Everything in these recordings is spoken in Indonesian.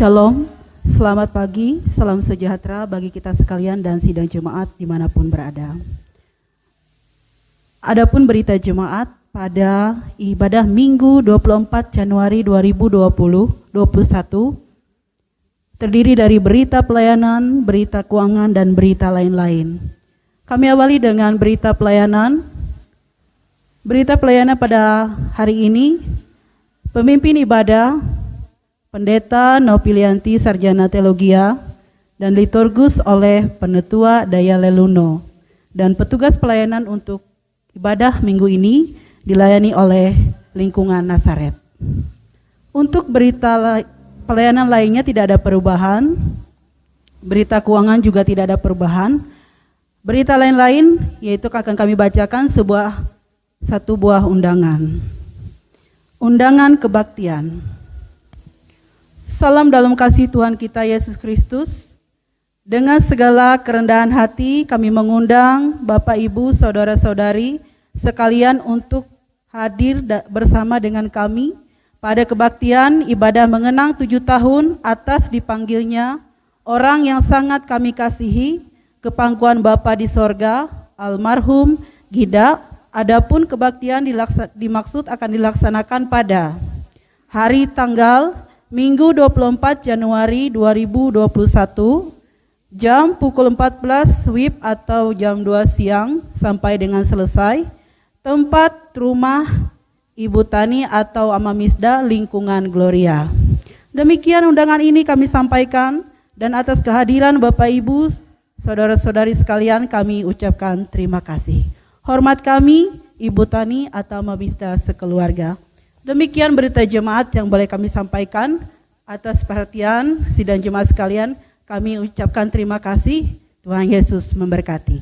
Shalom, selamat pagi, salam sejahtera bagi kita sekalian dan sidang jemaat dimanapun berada. Adapun berita jemaat pada ibadah Minggu 24 Januari 2021 terdiri dari berita pelayanan, berita keuangan, dan berita lain-lain. Kami awali dengan berita pelayanan. Berita pelayanan pada hari ini, pemimpin ibadah Pendeta Nopilianti Sarjana Teologia dan liturgus oleh Penetua Daya Leluno, dan petugas pelayanan untuk ibadah minggu ini dilayani oleh lingkungan Nazaret. Untuk berita pelayanan lainnya tidak ada perubahan, berita keuangan juga tidak ada perubahan. Berita lain-lain yaitu akan kami bacakan satu buah undangan. Undangan kebaktian. Salam dalam kasih Tuhan kita Yesus Kristus. Dengan segala kerendahan hati kami mengundang Bapak Ibu Saudara-saudari sekalian untuk hadir bersama dengan kami pada kebaktian ibadah mengenang 7 tahun atas dipanggilnya orang yang sangat kami kasihi ke pangkuan Bapa di sorga, almarhum Gida. Adapun kebaktian dimaksud akan dilaksanakan pada hari tanggal Minggu 24 Januari 2021, jam pukul 14 WIB atau jam 2 siang sampai dengan selesai, tempat rumah Ibu Tani atau Amamisda lingkungan Gloria. Demikian undangan ini kami sampaikan, dan atas kehadiran Bapak Ibu, Saudara-saudari sekalian kami ucapkan terima kasih. Hormat kami Ibu Tani atau Amamisda sekeluarga. Demikian berita jemaat yang boleh kami sampaikan. Atas perhatian sidang jemaat sekalian, kami ucapkan terima kasih. Tuhan Yesus memberkati.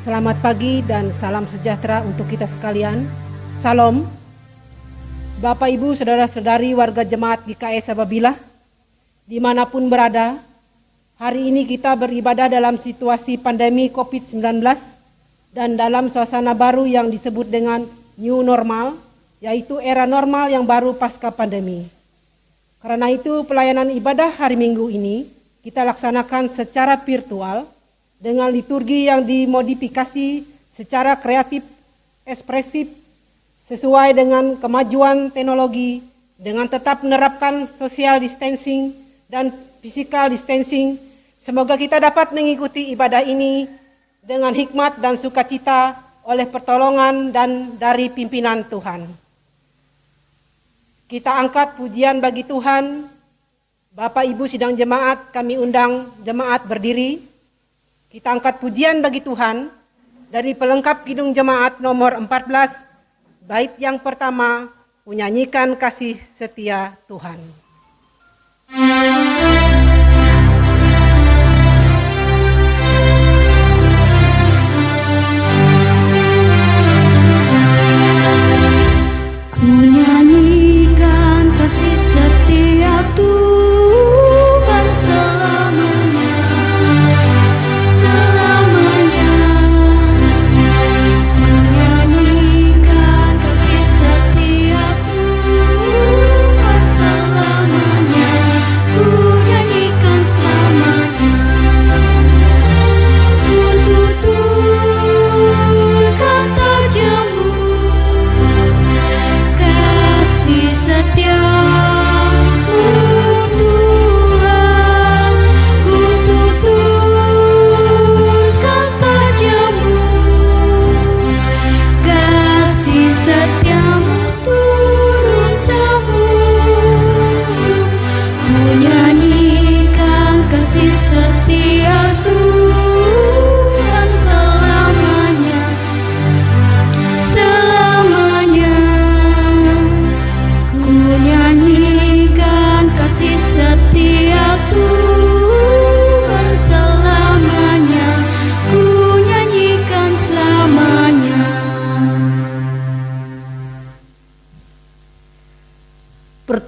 Selamat pagi dan salam sejahtera untuk kita sekalian. Salam, Bapak Ibu Saudara-saudari warga jemaat GKS Sababila, dimanapun berada. Hari ini kita beribadah dalam situasi pandemi COVID-19 dan dalam suasana baru yang disebut dengan new normal, yaitu era normal yang baru pasca pandemi. Karena itu pelayanan ibadah hari Minggu ini kita laksanakan secara virtual dengan liturgi yang dimodifikasi secara kreatif, ekspresif, sesuai dengan kemajuan teknologi, dengan tetap menerapkan social distancing dan physical distancing. Semoga kita dapat mengikuti ibadah ini dengan hikmat dan sukacita oleh pertolongan dan dari pimpinan Tuhan. Kita angkat pujian bagi Tuhan. Bapak Ibu sidang jemaat, kami undang jemaat berdiri. Kita angkat pujian bagi Tuhan dari pelengkap Kidung Jemaat nomor 14, bait yang pertama, menyanyikan kasih setia Tuhan. Ku nyanyikan kasih setia Tuhan selamanya, selamanya. Ku nyanyikan kasih setia Tuhan selamanya.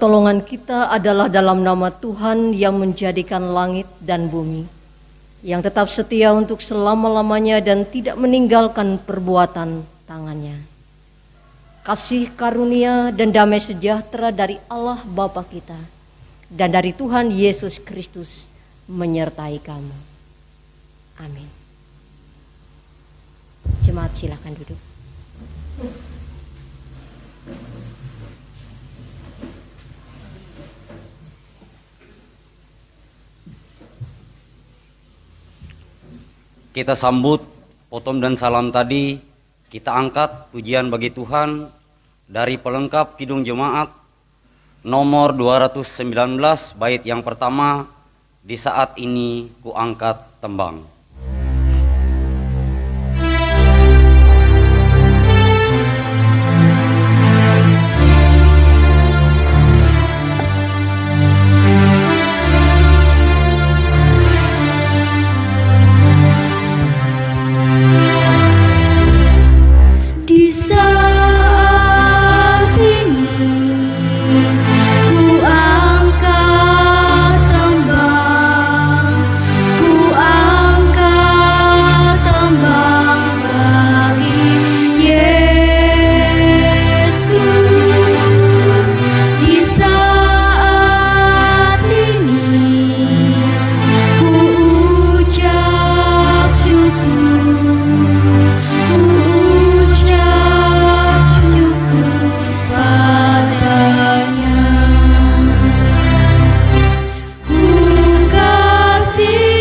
pertolongan kita adalah dalam nama Tuhan yang menjadikan langit dan bumi, yang tetap setia untuk selama-lamanya dan tidak meninggalkan perbuatan tangannya. Kasih karunia dan damai sejahtera dari Allah Bapa kita dan dari Tuhan Yesus Kristus menyertai kamu. Amin. Jemaat silakan duduk. Kita sambut potom dan salam tadi, kita angkat pujian bagi Tuhan dari pelengkap Kidung Jemaat nomor 219 bait yang pertama, di saat ini ku angkat tembang. Di saat ini ku angkat tembang, bagi Yesus. Di saat ini ku ucap syukur, padanya. Ku kasih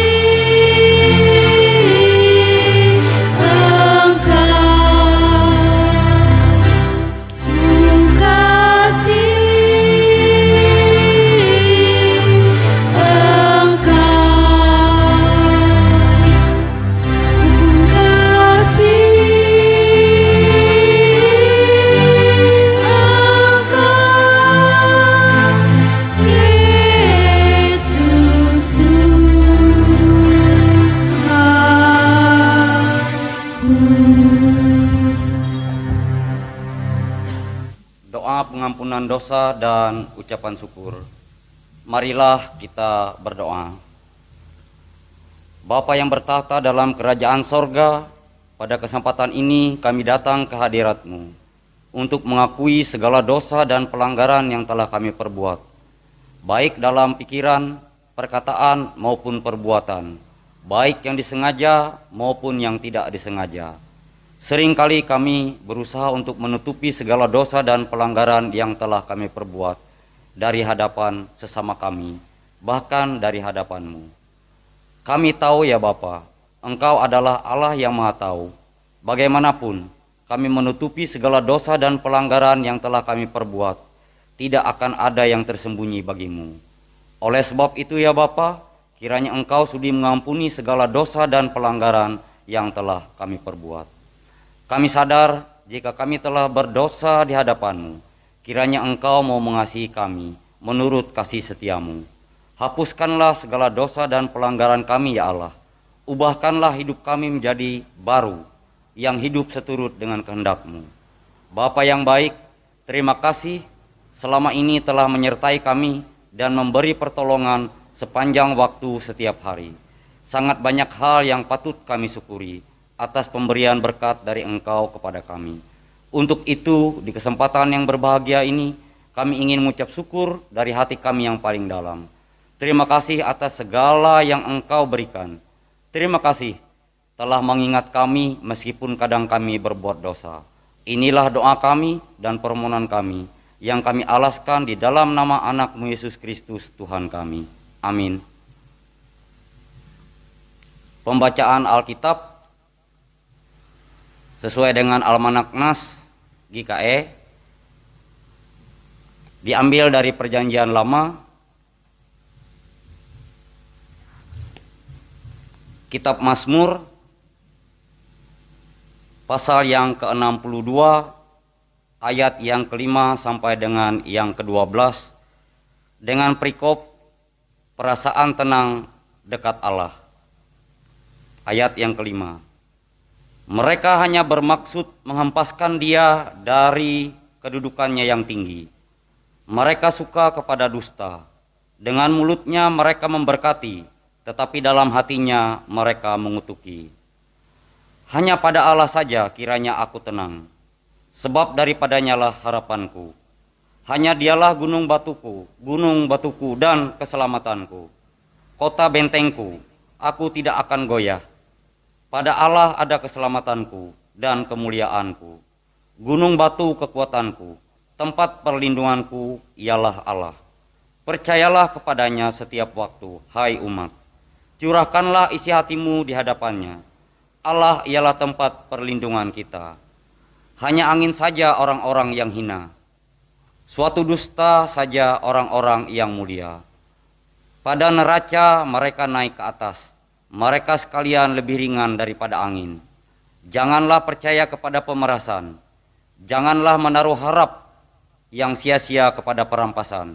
Yesus Tuhanku. Doa pengampunan dosa dan ucapan syukur. Marilah kita berdoa. Bapa yang bertahta dalam kerajaan sorga, pada kesempatan ini kami datang ke hadirat-Mu untuk mengakui segala dosa dan pelanggaran yang telah kami perbuat, baik dalam pikiran, perkataan maupun perbuatan, baik yang disengaja maupun yang tidak disengaja. Seringkali kami berusaha untuk menutupi segala dosa dan pelanggaran yang telah kami perbuat dari hadapan sesama kami, bahkan dari hadapan-Mu. Kami tahu ya Bapa, Engkau adalah Allah yang Maha Tahu. Bagaimanapun kami menutupi segala dosa dan pelanggaran yang telah kami perbuat, tidak akan ada yang tersembunyi bagimu. Oleh sebab itu ya Bapa, kiranya Engkau sudi mengampuni segala dosa dan pelanggaran yang telah kami perbuat. Kami sadar jika kami telah berdosa di hadapan-Mu, kiranya Engkau mau mengasihi kami menurut kasih setia-Mu. Hapuskanlah segala dosa dan pelanggaran kami ya Allah. Ubahkanlah hidup kami menjadi baru, yang hidup seturut dengan kehendak-Mu. Bapa yang baik, terima kasih selama ini telah menyertai kami dan memberi pertolongan sepanjang waktu setiap hari. Sangat banyak hal yang patut kami syukuri atas pemberian berkat dari Engkau kepada kami. Untuk itu, di kesempatan yang berbahagia ini, kami ingin mengucap syukur dari hati kami yang paling dalam. Terima kasih atas segala yang Engkau berikan. Terima kasih telah mengingat kami meskipun kadang kami berbuat dosa. Inilah doa kami dan permohonan kami yang kami alaskan di dalam nama anak-Mu Yesus Kristus Tuhan kami. Amin. Pembacaan Alkitab sesuai dengan Almanak Nas GKE diambil dari Perjanjian Lama, Kitab Mazmur pasal yang ke-62 ayat yang ke-5 sampai dengan yang ke-12 dengan perikop perasaan tenang dekat Allah. Ayat yang ke-5. Mereka hanya bermaksud menghempaskan dia dari kedudukannya yang tinggi. Mereka suka kepada dusta. Dengan mulutnya mereka memberkati, tetapi dalam hatinya mereka mengutuki. Hanya pada Allah saja kiranya aku tenang, sebab daripadanya lah harapanku. Hanya dialah gunung batuku dan keselamatanku, kota bentengku, aku tidak akan goyah. Pada Allah ada keselamatanku dan kemuliaanku, gunung batu kekuatanku, tempat perlindunganku ialah Allah. Percayalah kepadanya setiap waktu, hai umat. Curahkanlah isi hatimu di hadapannya. Allah ialah tempat perlindungan kita. Hanya angin saja orang-orang yang hina, suatu dusta saja orang-orang yang mulia. Pada neraca mereka naik ke atas, mereka sekalian lebih ringan daripada angin. Janganlah percaya kepada pemerasan, janganlah menaruh harap yang sia-sia kepada perampasan.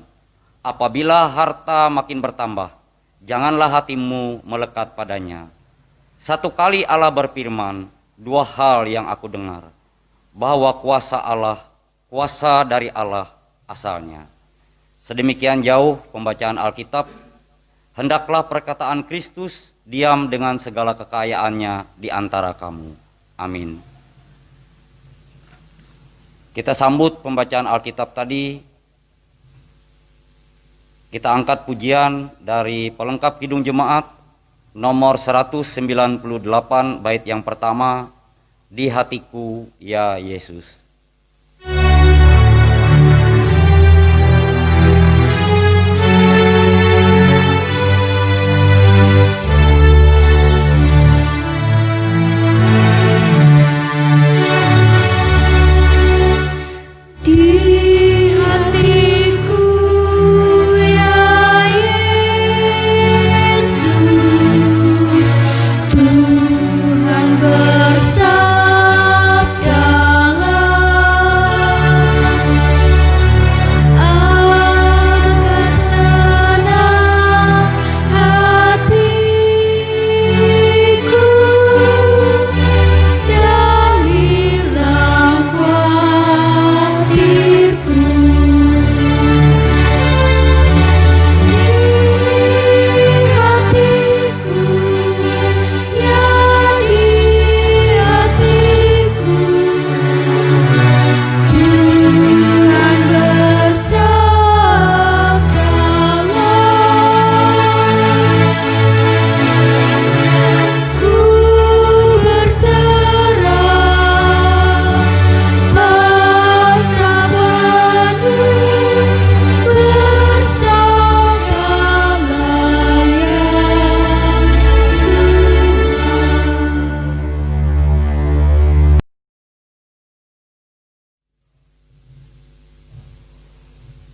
Apabila harta makin bertambah, janganlah hatimu melekat padanya. Satu kali Allah berfirman, dua hal yang aku dengar, bahwa kuasa dari Allah asalnya. Sedemikian jauh pembacaan Alkitab. Hendaklah perkataan Kristus diam dengan segala kekayaannya di antara kamu. Amin. Kita sambut pembacaan Alkitab tadi. Kita angkat pujian dari pelengkap Kidung Jemaat nomor 198 bait yang pertama, Di Hatiku Ya Yesus.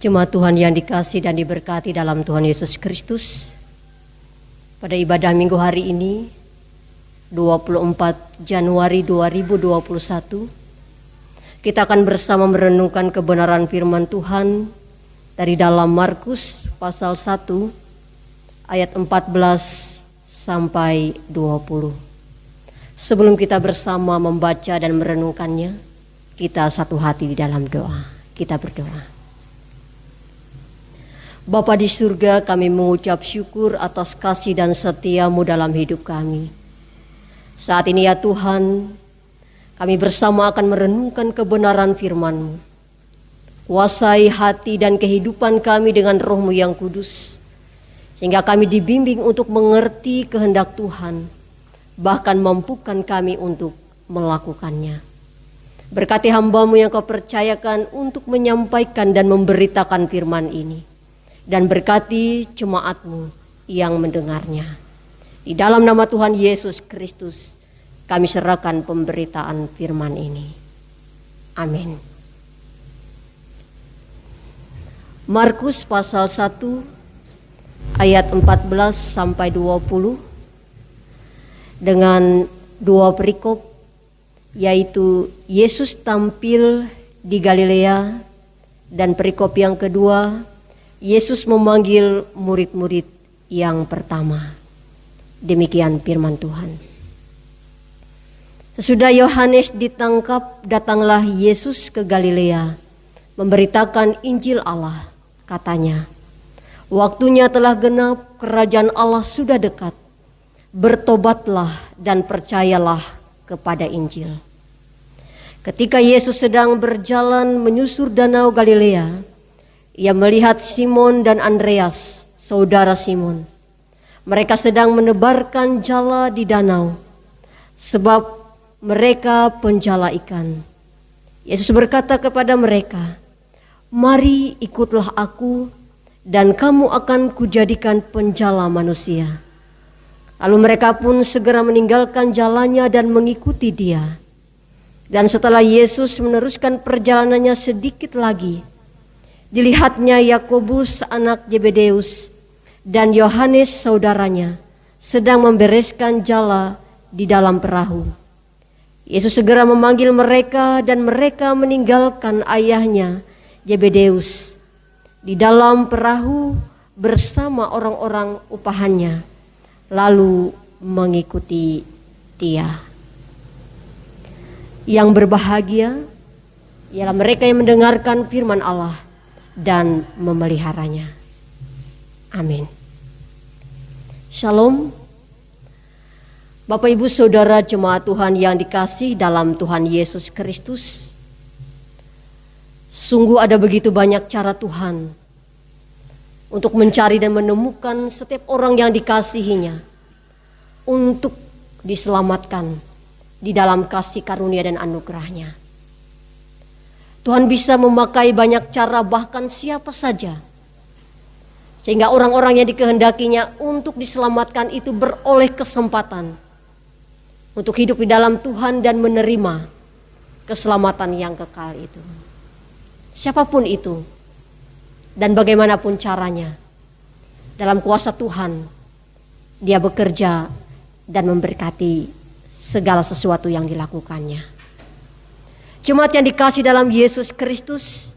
Jemaat Tuhan yang dikasihi dan diberkati dalam Tuhan Yesus Kristus, pada ibadah minggu hari ini 24 Januari 2021, kita akan bersama merenungkan kebenaran firman Tuhan dari dalam Markus pasal 1 ayat 14 sampai 20. Sebelum kita bersama membaca dan merenungkannya, kita satu hati di dalam doa. Kita berdoa. Bapa di surga, kami mengucap syukur atas kasih dan setia-Mu dalam hidup kami. Saat ini ya Tuhan, kami bersama akan merenungkan kebenaran firman-Mu. Kuasai hati dan kehidupan kami dengan Roh-Mu yang kudus, sehingga kami dibimbing untuk mengerti kehendak Tuhan, bahkan mampukan kami untuk melakukannya. Berkati hamba-Mu yang Kau percayakan untuk menyampaikan dan memberitakan firman ini, dan berkati jemaat-Mu yang mendengarnya. Di dalam nama Tuhan Yesus Kristus, kami serahkan pemberitaan firman ini. Amin. Markus pasal 1 ayat 14 sampai 20 dengan dua perikop, yaitu Yesus tampil di Galilea, dan perikop yang kedua, Yesus memanggil murid-murid yang pertama. Demikian firman Tuhan. Sesudah Yohanes ditangkap, datanglah Yesus ke Galilea, memberitakan Injil Allah. Katanya, waktunya telah genap, kerajaan Allah sudah dekat. Bertobatlah dan percayalah kepada Injil. Ketika Yesus sedang berjalan menyusur danau Galilea, ia melihat Simon dan Andreas, saudara Simon. Mereka sedang menebarkan jala di danau, sebab mereka penjala ikan. Yesus berkata kepada mereka, "Mari ikutlah aku, dan kamu akan kujadikan penjala manusia." Lalu mereka pun segera meninggalkan jalannya dan mengikuti dia. Dan setelah Yesus meneruskan perjalanannya sedikit lagi, dilihatnya Yakobus anak Zebedeus dan Yohanes saudaranya sedang membereskan jala di dalam perahu. Yesus segera memanggil mereka dan mereka meninggalkan ayahnya Zebedeus di dalam perahu bersama orang-orang upahannya, lalu mengikuti dia. Yang berbahagia ialah mereka yang mendengarkan firman Allah dan memeliharanya. Amin. Shalom. Bapak Ibu Saudara jemaat Tuhan yang dikasih dalam Tuhan Yesus Kristus. Sungguh ada begitu banyak cara Tuhan untuk mencari dan menemukan setiap orang yang dikasihinya untuk diselamatkan di dalam kasih karunia dan anugerahnya. Tuhan bisa memakai banyak cara, bahkan siapa saja, sehingga orang-orang yang dikehendakinya untuk diselamatkan itu beroleh kesempatan untuk hidup di dalam Tuhan dan menerima keselamatan yang kekal itu. Siapapun itu dan bagaimanapun caranya, dalam kuasa Tuhan Dia bekerja dan memberkati segala sesuatu yang dilakukannya. Jemaat yang dikasih dalam Yesus Kristus,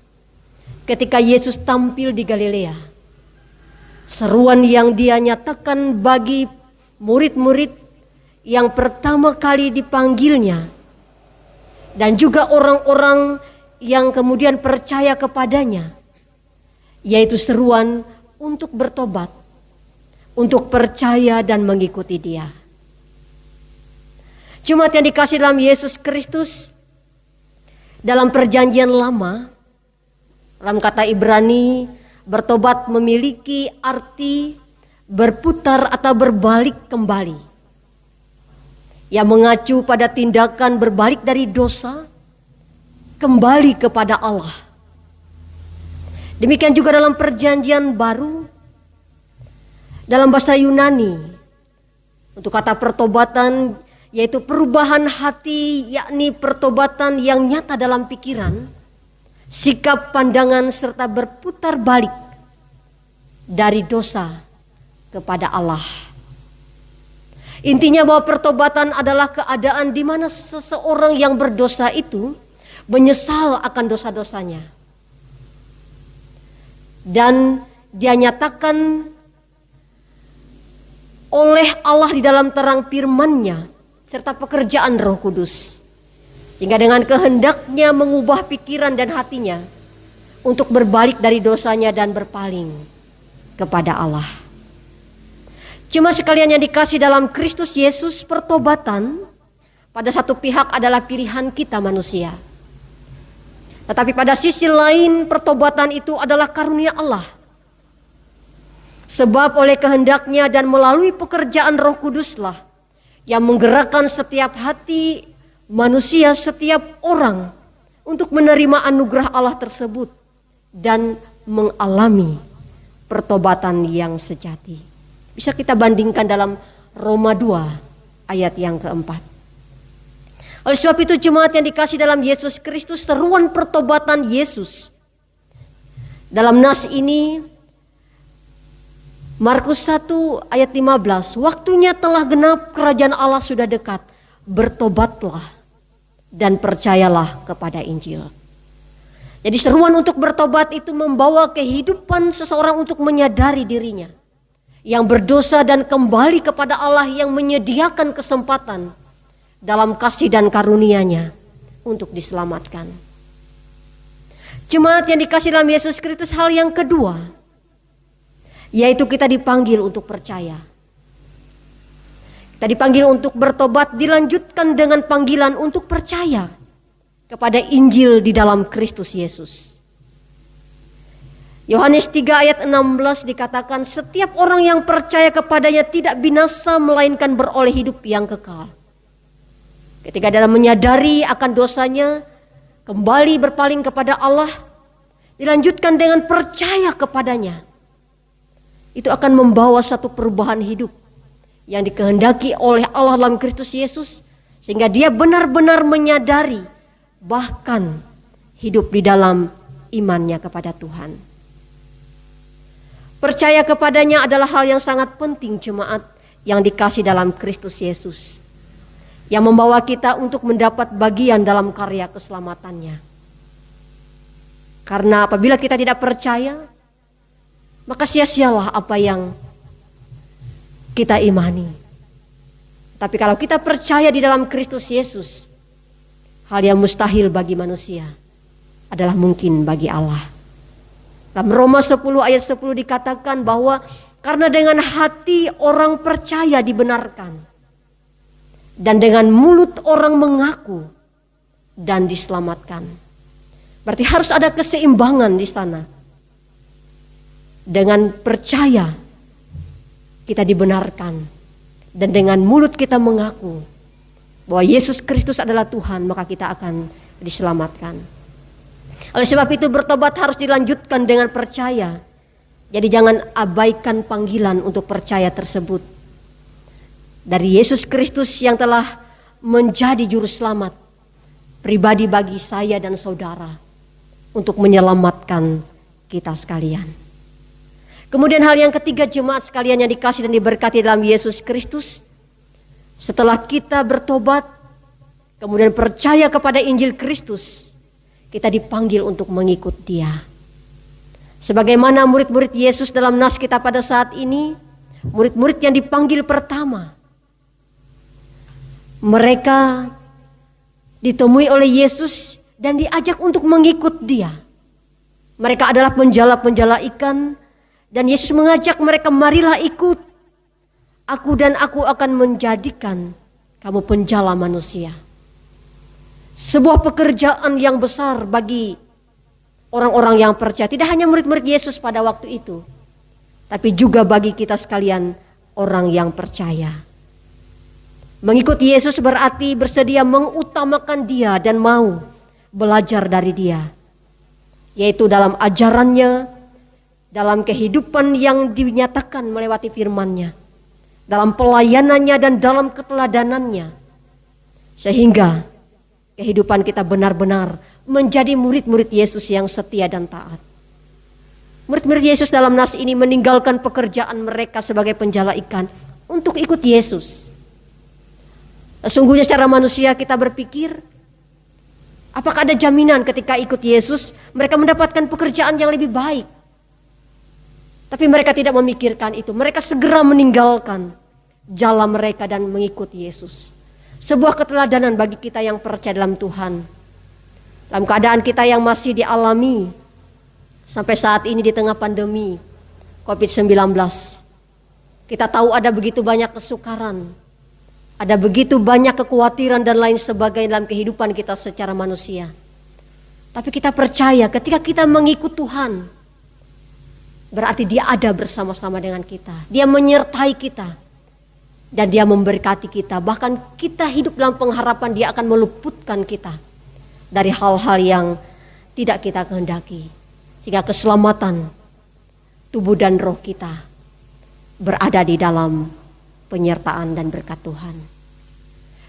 ketika Yesus tampil di Galilea, seruan yang Dia nyatakan bagi murid-murid yang pertama kali dipanggilnya, dan juga orang-orang yang kemudian percaya kepadanya, yaitu seruan untuk bertobat, untuk percaya dan mengikuti Dia. Jemaat yang dikasih dalam Yesus Kristus, dalam perjanjian lama, dalam kata Ibrani, bertobat memiliki arti berputar atau berbalik kembali, yang mengacu pada tindakan berbalik dari dosa kembali kepada Allah. Demikian juga dalam perjanjian baru, dalam bahasa Yunani, untuk kata pertobatan yaitu perubahan hati, yakni pertobatan yang nyata dalam pikiran, sikap, pandangan, serta berputar balik dari dosa kepada Allah. Intinya bahwa pertobatan adalah keadaan di mana seseorang yang berdosa itu menyesal akan dosa-dosanya, dan dia nyatakan oleh Allah di dalam terang firman-Nya serta pekerjaan Roh Kudus, hingga dengan kehendaknya mengubah pikiran dan hatinya untuk berbalik dari dosanya dan berpaling kepada Allah. Cuma sekalian yang dikasih dalam Kristus Yesus, pertobatan pada satu pihak adalah pilihan kita manusia. Tetapi pada sisi lain pertobatan itu adalah karunia Allah. Sebab oleh kehendaknya dan melalui pekerjaan Roh Kuduslah yang menggerakkan setiap hati manusia, setiap orang untuk menerima anugerah Allah tersebut dan mengalami pertobatan yang sejati. Bisa kita bandingkan dalam Roma 2 ayat yang keempat. Oleh sebab itu jemaat yang dikasih dalam Yesus Kristus, seruan pertobatan Yesus dalam nas ini, Markus 1 ayat 15, waktunya telah genap, kerajaan Allah sudah dekat, bertobatlah dan percayalah kepada Injil. Jadi seruan untuk bertobat itu membawa kehidupan seseorang untuk menyadari dirinya yang berdosa dan kembali kepada Allah yang menyediakan kesempatan dalam kasih dan karunia-Nya untuk diselamatkan. Jemaat yang dikasihi dalam Yesus Kristus, hal yang kedua, yaitu kita dipanggil untuk percaya. Kita dipanggil untuk bertobat, dilanjutkan dengan panggilan untuk percaya kepada Injil di dalam Kristus Yesus. Yohanes 3 ayat 16 dikatakan, setiap orang yang percaya kepadanya tidak binasa melainkan beroleh hidup yang kekal. Ketika dia menyadari akan dosanya, kembali berpaling kepada Allah, dilanjutkan dengan percaya kepadanya, itu akan membawa satu perubahan hidup yang dikehendaki oleh Allah dalam Kristus Yesus, sehingga dia benar-benar menyadari bahkan hidup di dalam imannya kepada Tuhan. Percaya kepadanya adalah hal yang sangat penting, jemaat yang dikasih dalam Kristus Yesus, yang membawa kita untuk mendapat bagian dalam karya keselamatannya. Karena apabila kita tidak percaya, maka sia-sialah apa yang kita imani. Tapi kalau kita percaya di dalam Kristus Yesus, hal yang mustahil bagi manusia adalah mungkin bagi Allah. Dalam Roma 10 ayat 10 dikatakan bahwa karena dengan hati orang percaya dibenarkan, dan dengan mulut orang mengaku dan diselamatkan. Berarti harus ada keseimbangan di sana. Dengan percaya kita dibenarkan, dan dengan mulut kita mengaku bahwa Yesus Kristus adalah Tuhan, maka kita akan diselamatkan. Oleh sebab itu bertobat harus dilanjutkan dengan percaya. Jadi jangan abaikan panggilan untuk percaya tersebut dari Yesus Kristus yang telah menjadi juru selamat pribadi bagi saya dan saudara untuk menyelamatkan kita sekalian. Kemudian hal yang ketiga, jemaat sekalian yang dikasih dan diberkati dalam Yesus Kristus, setelah kita bertobat kemudian percaya kepada Injil Kristus, kita dipanggil untuk mengikut Dia. Sebagaimana murid-murid Yesus dalam nas kita pada saat ini, murid-murid yang dipanggil pertama, mereka ditemui oleh Yesus dan diajak untuk mengikut Dia. Mereka adalah penjala-penjala ikan, dan Yesus mengajak mereka, marilah ikut aku dan aku akan menjadikan kamu penjala manusia. Sebuah pekerjaan yang besar bagi orang-orang yang percaya, tidak hanya murid-murid Yesus pada waktu itu, tapi juga bagi kita sekalian orang yang percaya. Mengikut Yesus berarti bersedia mengutamakan Dia dan mau belajar dari Dia, yaitu dalam ajarannya, dalam kehidupan yang dinyatakan melewati firman-Nya, dalam pelayanannya dan dalam keteladanannya, sehingga kehidupan kita benar-benar menjadi murid-murid Yesus yang setia dan taat. Murid-murid Yesus dalam nas ini meninggalkan pekerjaan mereka sebagai penjala ikan untuk ikut Yesus. Sesungguhnya secara manusia kita berpikir, apakah ada jaminan ketika ikut Yesus mereka mendapatkan pekerjaan yang lebih baik? Tapi mereka tidak memikirkan itu. Mereka segera meninggalkan jalan mereka dan mengikut Yesus. Sebuah keteladanan bagi kita yang percaya dalam Tuhan. Dalam keadaan kita yang masih dialami sampai saat ini di tengah pandemi COVID-19. Kita tahu ada begitu banyak kesukaran, ada begitu banyak kekhawatiran dan lain sebagainya dalam kehidupan kita secara manusia. Tapi kita percaya ketika kita mengikut Tuhan, berarti Dia ada bersama-sama dengan kita. Dia menyertai kita. Dan Dia memberkati kita. Bahkan kita hidup dalam pengharapan Dia akan meluputkan kita dari hal-hal yang tidak kita kehendaki. Hingga keselamatan tubuh dan roh kita berada di dalam penyertaan dan berkat Tuhan.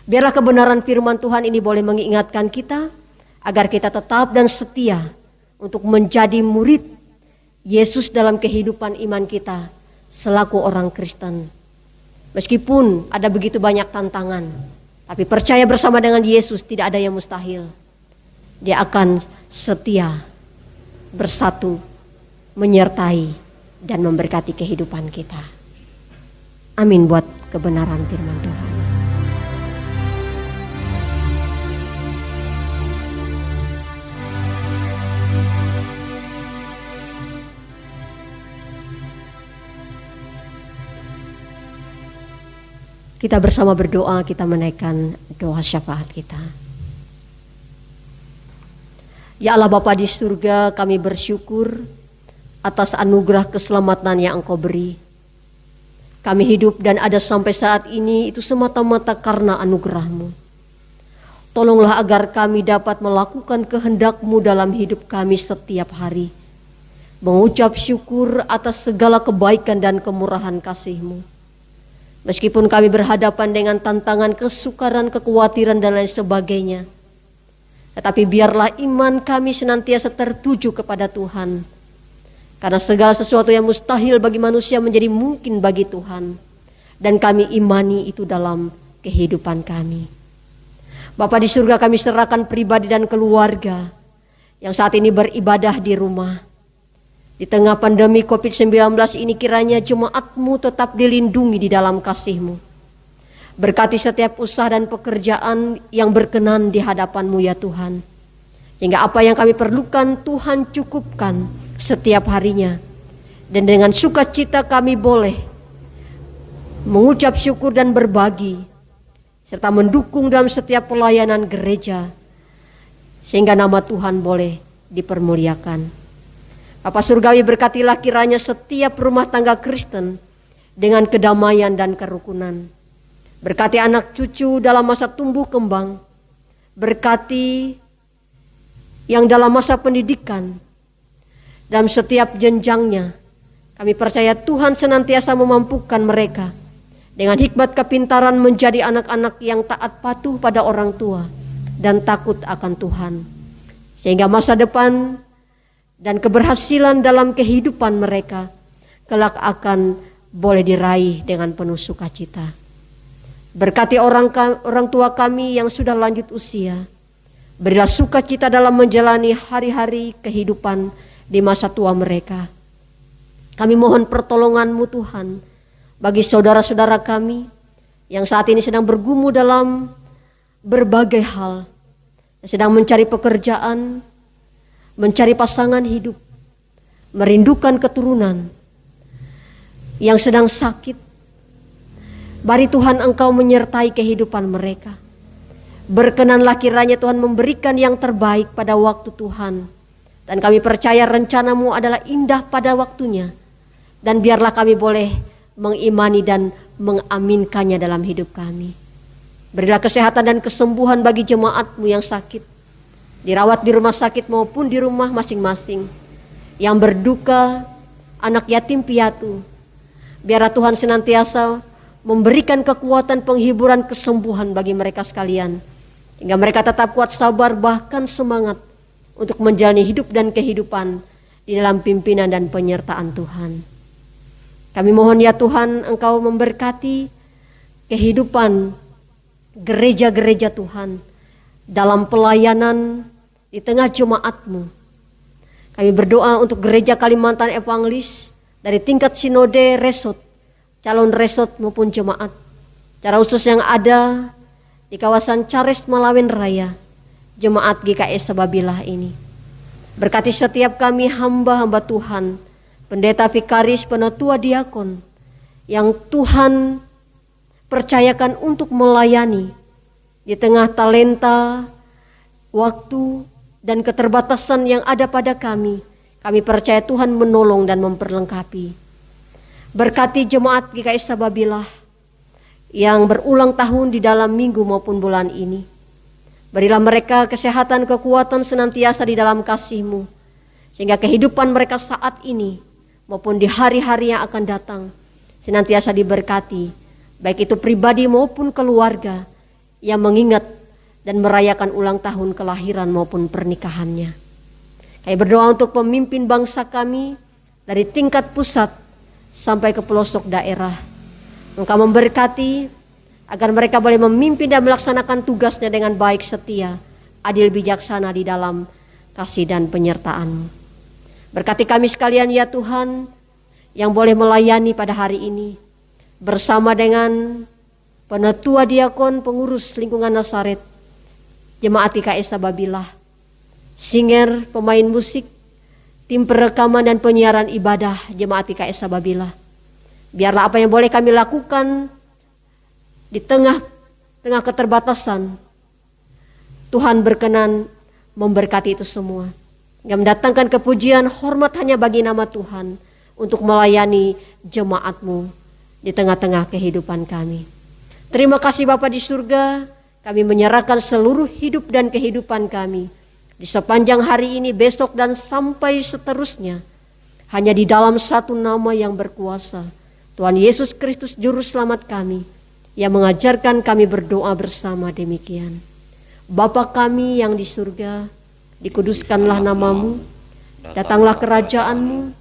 Biarlah kebenaran firman Tuhan ini boleh mengingatkan kita agar kita tetap dan setia untuk menjadi murid Yesus dalam kehidupan iman kita selaku orang Kristen. Meskipun ada begitu banyak tantangan, tapi percaya bersama dengan Yesus tidak ada yang mustahil. Dia akan setia, bersatu, menyertai dan memberkati kehidupan kita. Amin buat kebenaran firman Tuhan. Kita bersama berdoa, kita menaikkan doa syafaat kita. Ya Allah Bapa di surga, kami bersyukur atas anugerah keselamatan yang Engkau beri. Kami hidup dan ada sampai saat ini itu semata-mata karena anugerah-Mu. Tolonglah agar kami dapat melakukan kehendak-Mu dalam hidup kami setiap hari. Mengucap syukur atas segala kebaikan dan kemurahan kasih-Mu. Meskipun kami berhadapan dengan tantangan, kesukaran, kekhawatiran dan lain sebagainya. Tetapi biarlah iman kami senantiasa tertuju kepada Tuhan. Karena segala sesuatu yang mustahil bagi manusia menjadi mungkin bagi Tuhan. Dan kami imani itu dalam kehidupan kami. Bapa di surga, kami serahkan pribadi dan keluarga yang saat ini beribadah di rumah. Di tengah pandemi COVID-19 ini kiranya jemaat-Mu tetap dilindungi di dalam kasih-Mu. Berkati setiap usaha dan pekerjaan yang berkenan di hadapan-Mu ya Tuhan. Hingga apa yang kami perlukan Tuhan cukupkan setiap harinya. Dan dengan sukacita kami boleh mengucap syukur dan berbagi. Serta mendukung dalam setiap pelayanan gereja. Sehingga nama Tuhan boleh dipermuliakan. Bapa Surgawi, berkatilah kiranya setiap rumah tangga Kristen dengan kedamaian dan kerukunan. Berkati anak cucu dalam masa tumbuh kembang. Berkati yang dalam masa pendidikan. Dalam setiap jenjangnya. Kami percaya Tuhan senantiasa memampukan mereka. Dengan hikmat kepintaran menjadi anak-anak yang taat patuh pada orang tua. Dan takut akan Tuhan. Sehingga masa depan dan keberhasilan dalam kehidupan mereka kelak akan boleh diraih dengan penuh sukacita. Berkati orang tua kami yang sudah lanjut usia. Berilah sukacita dalam menjalani hari-hari kehidupan di masa tua mereka. Kami mohon pertolongan-Mu Tuhan bagi saudara-saudara kami yang saat ini sedang bergumul dalam berbagai hal. Yang sedang mencari pekerjaan, mencari pasangan hidup, merindukan keturunan, yang sedang sakit. Bari Tuhan Engkau menyertai kehidupan mereka. Berkenanlah kiranya Tuhan memberikan yang terbaik pada waktu Tuhan. Dan kami percaya rencana-Mu adalah indah pada waktunya. Dan biarlah kami boleh mengimani dan mengaminkannya dalam hidup kami. Berilah kesehatan dan kesembuhan bagi jemaat-Mu yang sakit. Dirawat di rumah sakit maupun di rumah masing-masing. Yang berduka, anak yatim piatu. Biarlah Tuhan senantiasa memberikan kekuatan, penghiburan, kesembuhan bagi mereka sekalian. Hingga mereka tetap kuat, sabar, bahkan semangat untuk menjalani hidup dan kehidupan di dalam pimpinan dan penyertaan Tuhan. Kami mohon ya Tuhan, Engkau memberkati kehidupan gereja-gereja Tuhan dalam pelayanan di tengah jemaat-Mu. Kami berdoa untuk gereja Kalimantan Evangelis dari tingkat sinode resort, calon resort maupun jemaat. Secara khusus yang ada di kawasan Cares Malawen Raya, jemaat GKS Sababilah ini. Berkati setiap kami hamba-hamba Tuhan, pendeta vikaris, penatua diakon, yang Tuhan percayakan untuk melayani di tengah talenta, waktu, dan keterbatasan yang ada pada kami. Kami percaya Tuhan menolong dan memperlengkapi. Berkati jemaat GKS Sababilah yang berulang tahun di dalam minggu maupun bulan ini. Berilah mereka kesehatan, kekuatan senantiasa di dalam kasih-Mu. Sehingga kehidupan mereka saat ini maupun di hari-hari yang akan datang senantiasa diberkati. Baik itu pribadi maupun keluarga yang mengingat dan merayakan ulang tahun kelahiran maupun pernikahannya. Kami berdoa untuk pemimpin bangsa kami dari tingkat pusat sampai ke pelosok daerah. Engkau memberkati agar mereka boleh memimpin dan melaksanakan tugasnya dengan baik, setia, adil, bijaksana di dalam kasih dan penyertaan-Mu. Berkati kami sekalian ya Tuhan yang boleh melayani pada hari ini bersama dengan penatua diakon, pengurus lingkungan Nasaret, jemaat GKS Sababilah, singer, pemain musik, tim perekaman dan penyiaran ibadah jemaat GKS Sababilah. Biarlah apa yang boleh kami lakukan di tengah keterbatasan, Tuhan berkenan memberkati itu semua. Yang mendatangkan kepujian, hormat hanya bagi nama Tuhan untuk melayani jemaat-Mu di tengah-tengah kehidupan kami. Terima kasih Bapa di surga, kami menyerahkan seluruh hidup dan kehidupan kami di sepanjang hari ini, besok dan sampai seterusnya. Hanya di dalam satu nama yang berkuasa, Tuhan Yesus Kristus Juru Selamat kami, yang mengajarkan kami berdoa bersama demikian. Bapa kami yang di surga, dikuduskanlah namamu, datanglah kerajaan-Mu,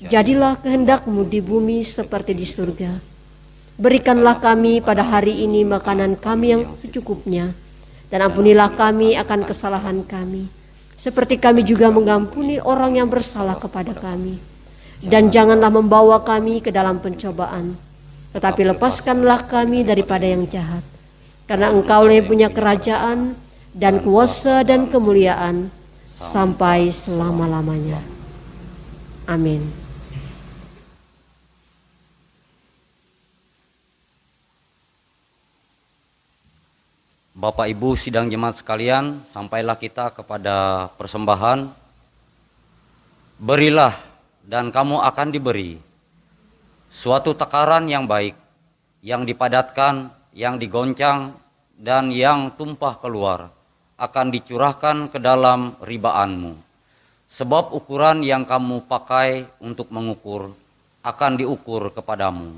jadilah kehendak-Mu di bumi seperti di surga. Berikanlah kami pada hari ini makanan kami yang secukupnya, dan ampunilah kami akan kesalahan kami, seperti kami juga mengampuni orang yang bersalah kepada kami. Dan janganlah membawa kami ke dalam pencobaan, tetapi lepaskanlah kami daripada yang jahat. Karena Engkau yang punya kerajaan dan kuasa dan kemuliaan sampai selama-lamanya. Amin. Bapak Ibu sidang jemaat sekalian, sampailah kita kepada persembahan. Berilah dan kamu akan diberi. Suatu takaran yang baik, yang dipadatkan, yang digoncang, dan yang tumpah keluar, akan dicurahkan ke dalam ribaanmu. Sebab ukuran yang kamu pakai untuk mengukur akan diukur kepadamu.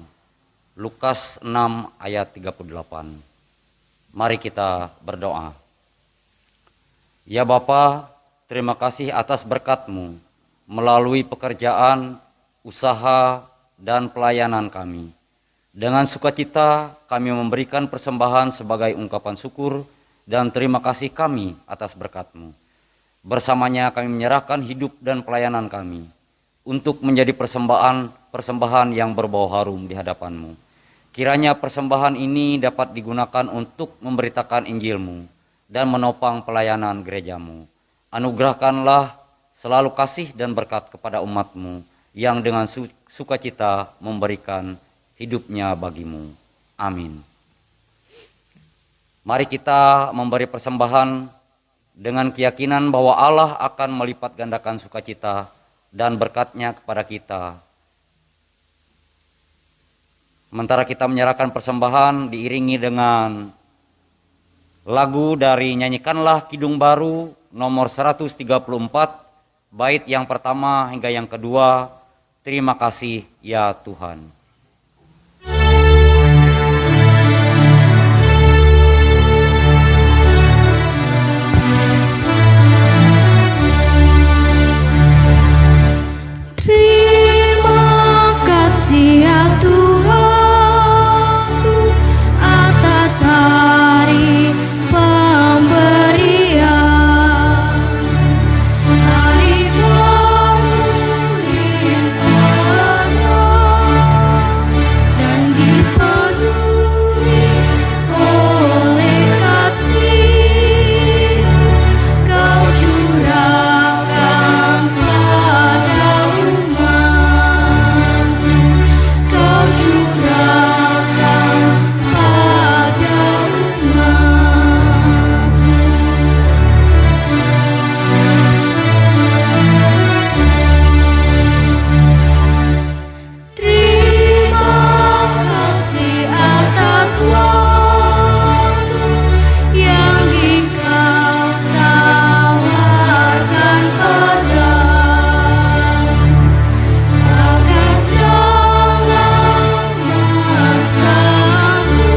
Lukas 6 ayat 38. Mari kita berdoa. Ya Bapa, terima kasih atas berkat-Mu melalui pekerjaan, usaha, dan pelayanan kami. Dengan sukacita kami memberikan persembahan sebagai ungkapan syukur dan terima kasih kami atas berkat-Mu. Bersamanya kami menyerahkan hidup dan pelayanan kami untuk menjadi persembahan yang berbau harum di hadapan-Mu. Kiranya persembahan ini dapat digunakan untuk memberitakan Injil-Mu dan menopang pelayanan gereja-Mu. Anugerahkanlah selalu kasih dan berkat kepada umat-Mu yang dengan sukacita memberikan hidupnya bagi-Mu. Amin. Mari kita memberi persembahan dengan keyakinan bahwa Allah akan melipat gandakan sukacita dan berkat-Nya kepada kita. Sementara kita menyerahkan persembahan diiringi dengan lagu dari Nyanyikanlah Kidung Baru nomor 134, bait yang pertama hingga yang kedua, Terima kasih ya Tuhan. Terima kasih ya Tuhan atas hari pemberian, hari pemulihan dan dipenuhi oleh kasih Kau curahkan pada umat, Kau curahkan pada umat. Terima kasih atas waktu yang Engkau tawarkan padaku, agar dalam masamu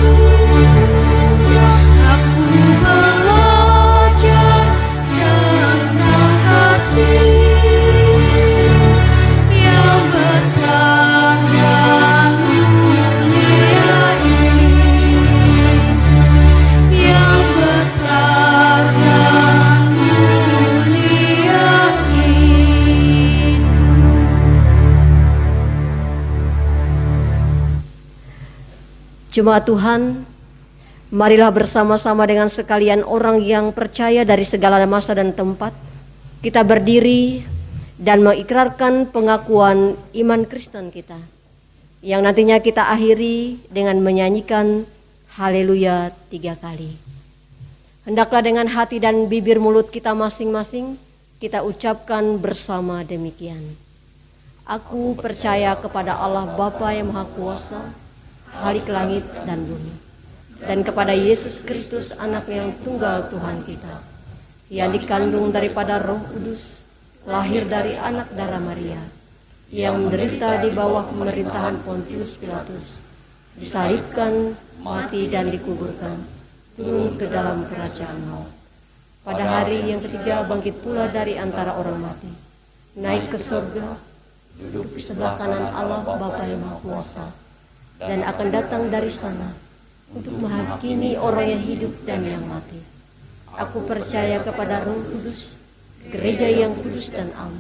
aku belajar tentang kasih yang besar dan mulia ini, yang besar dan mulia itu. Jemaat Tuhan, marilah bersama-sama dengan sekalian orang yang percaya dari segala masa dan tempat, kita berdiri dan mengikrarkan pengakuan iman Kristen kita, yang nantinya kita akhiri dengan menyanyikan Haleluya 3 kali. Hendaklah dengan hati dan bibir mulut kita masing-masing kita ucapkan bersama demikian. Aku percaya kepada Allah Bapa yang Maha Kuasa, Khalik langit dan bumi, dan kepada Yesus Kristus anak yang tunggal Tuhan kita, yang dikandung daripada Roh Kudus, lahir dari anak darah Maria, yang menderita di bawah pemerintahan Pontius Pilatus, disalibkan, mati dan dikuburkan, turun ke dalam kerajaan maut. Pada hari yang ketiga bangkit pula dari antara orang mati, naik ke surga, duduk di sebelah kanan Allah Bapa yang Maha Kuasa, dan akan datang dari sana untuk menghakimi orang yang hidup dan yang mati. Aku percaya kepada Roh Kudus, gereja yang kudus dan am,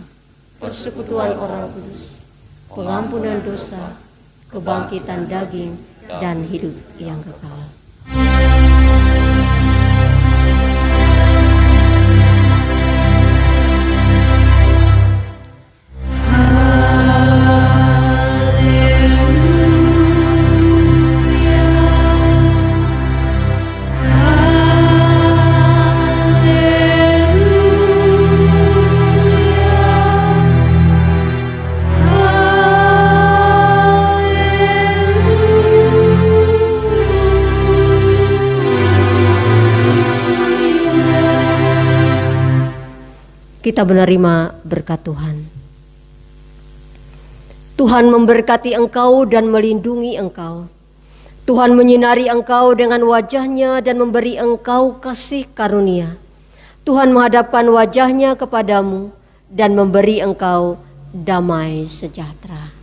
persekutuan orang kudus, pengampunan dosa, kebangkitan daging, dan hidup yang kekal. Kita menerima berkat Tuhan. Tuhan memberkati engkau dan melindungi engkau. Tuhan menyinari engkau dengan wajah-Nya dan memberi engkau kasih karunia. Tuhan menghadapkan wajah-Nya kepadamu dan memberi engkau damai sejahtera.